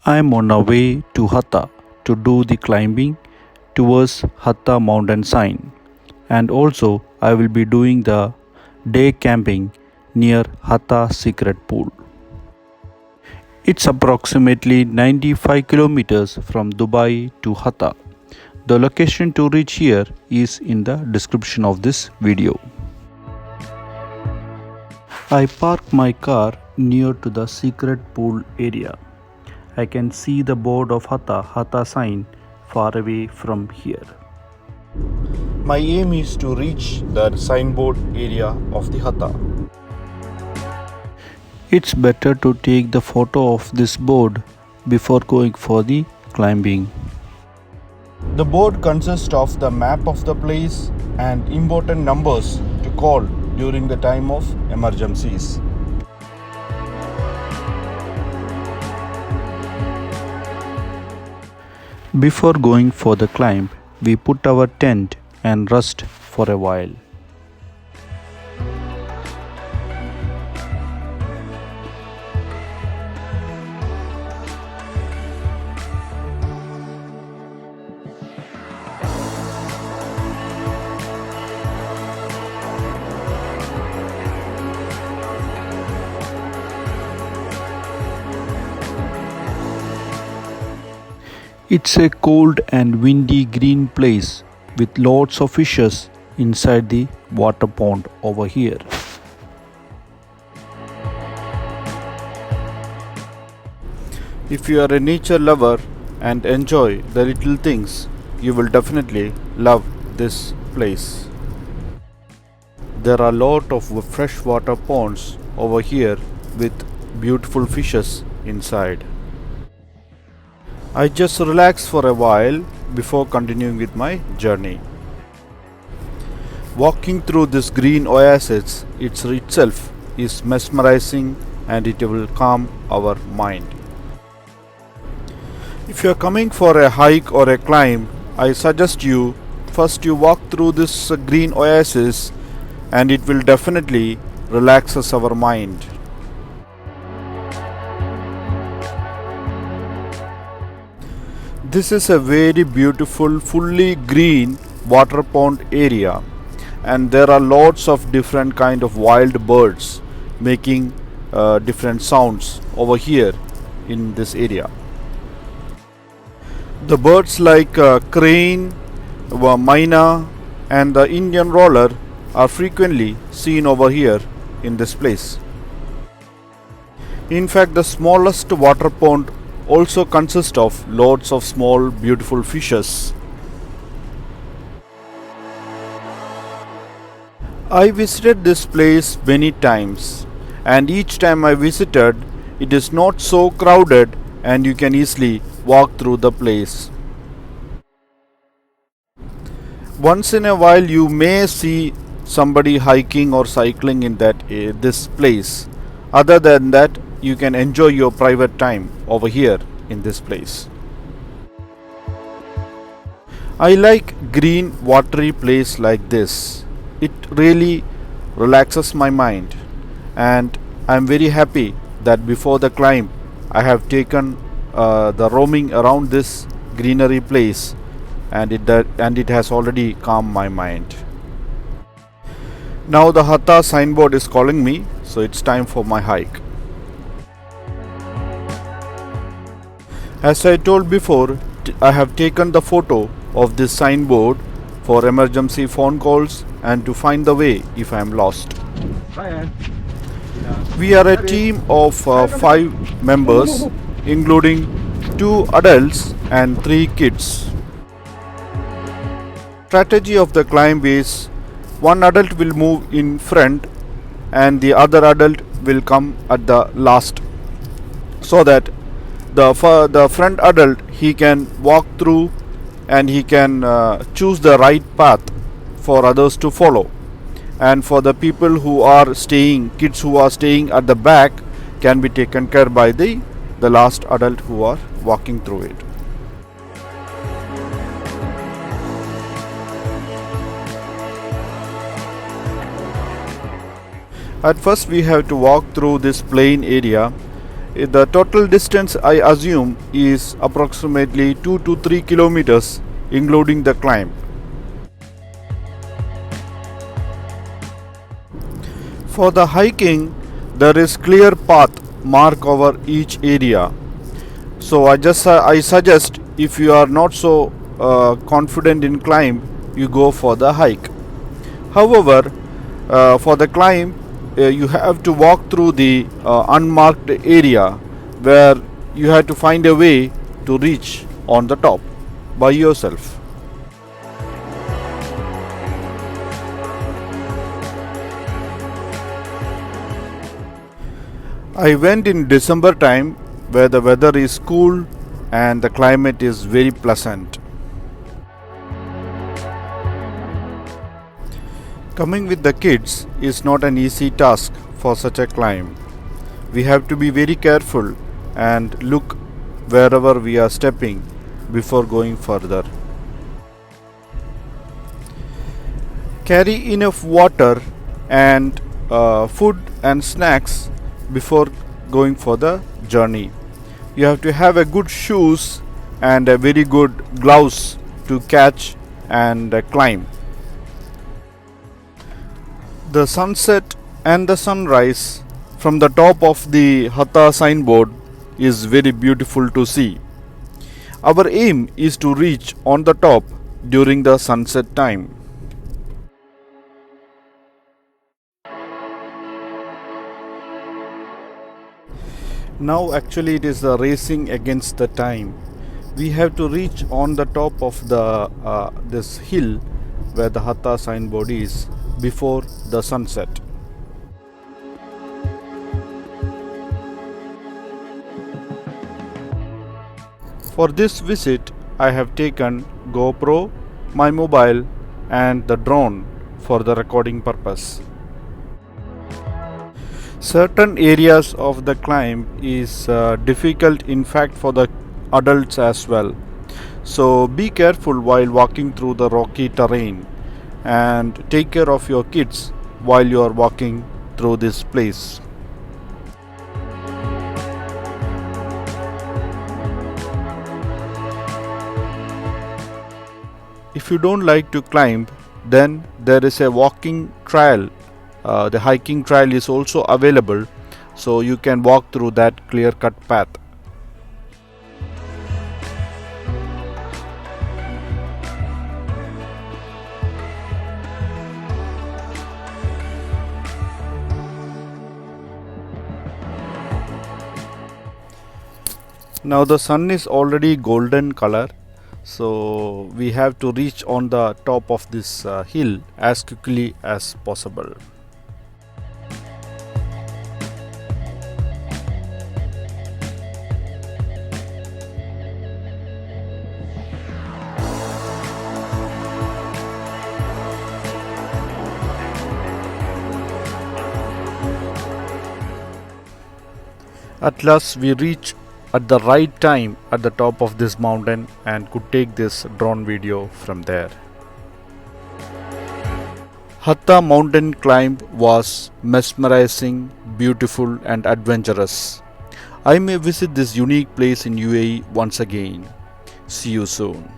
I am on our way to Hatta to do the climbing towards Hatta mountain sign, and also I will be doing the day camping near Hatta secret pool. It's approximately 95 kilometers from Dubai to Hatta. The location to reach here is in the description of this video. I parked my car near to the secret pool area. I can see the board of Hatta sign far away from here. My aim is to reach the signboard area of the Hatta. It's better to take the photo of this board before going for the climbing. The board consists of the map of the place and important numbers to call during the time of emergencies. Before going for the climb, we put our tent and rest for a while. It's a cold and windy green place with lots of fishes inside the water pond over here. If you are a nature lover and enjoy the little things, you will definitely love this place. There are a lot of freshwater ponds over here with beautiful fishes inside. I just relax for a while before continuing with my journey. Walking through this green oasis itself is mesmerizing and it will calm our mind. If you are coming for a hike or a climb, I suggest you first you walk through this green oasis and it will definitely relaxes our mind. This is a very beautiful, fully green water pond area, and there are lots of different kind of wild birds making different sounds over here in this area. The birds like crane, myna and the Indian roller are frequently seen over here in this place. In fact, the smallest water pond also consists of lots of small beautiful fishes. I visited this place many times, and each time I visited it is not so crowded and you can easily walk through the place. Once in a while you may see somebody hiking or cycling in this place. Other than that, you can enjoy your private time over here in this place. I like green watery place like this. It really relaxes my mind, and I am very happy that before the climb I have taken the roaming around this greenery place, and it has already calmed my mind. Now the Hatta signboard is calling me, so it's time for my hike. As I told before, I have taken the photo of this signboard for emergency phone calls and to find the way if I am lost. We are a team of 5 members, including 2 adults and 3 kids. Strategy of the climb is one adult will move in front and the other adult will come at the last, so that the front adult he can walk through and he can choose the right path for others to follow, and for the people who are staying, kids who are staying at the back can be taken care by the last adult who are walking through it. At first we have to walk through this plain area The total distance I assume is approximately 2 to 3 kilometers including the climb. For the hiking, there is clear path mark over each area. So I suggest if you are not so confident in climb, you go for the hike. However, for the climb, you have to walk through the unmarked area where you have to find a way to reach on the top by yourself. I went in December time where the weather is cool and the climate is very pleasant. Coming with the kids is not an easy task for such a climb. We have to be very careful and look wherever we are stepping before going further. Carry enough water and food and snacks before going for the journey. You have to have a good shoes and a very good gloves to catch and climb. The sunset and the sunrise from the top of the Hatta signboard is very beautiful to see. Our aim is to reach on the top during the sunset time. Now actually it is the racing against the time. We have to reach on the top of the this hill where the Hatta signboard is before the sunset. For this visit, I have taken GoPro, my mobile and the drone for the recording purpose. Certain areas of the climb is difficult in fact for the adults as well. So be careful while walking through the rocky terrain and take care of your kids while you are walking through this place. If you don't like to climb, then there is a walking trail. The hiking trail is also available, so you can walk through that clear-cut path. Now the sun is already golden color, so we have to reach on the top of this hill as quickly as possible. At last we reach at the right time at the top of this mountain and could take this drone video from there. Hatta mountain climb was mesmerizing, beautiful and adventurous. I may visit this unique place in UAE once again. See you soon.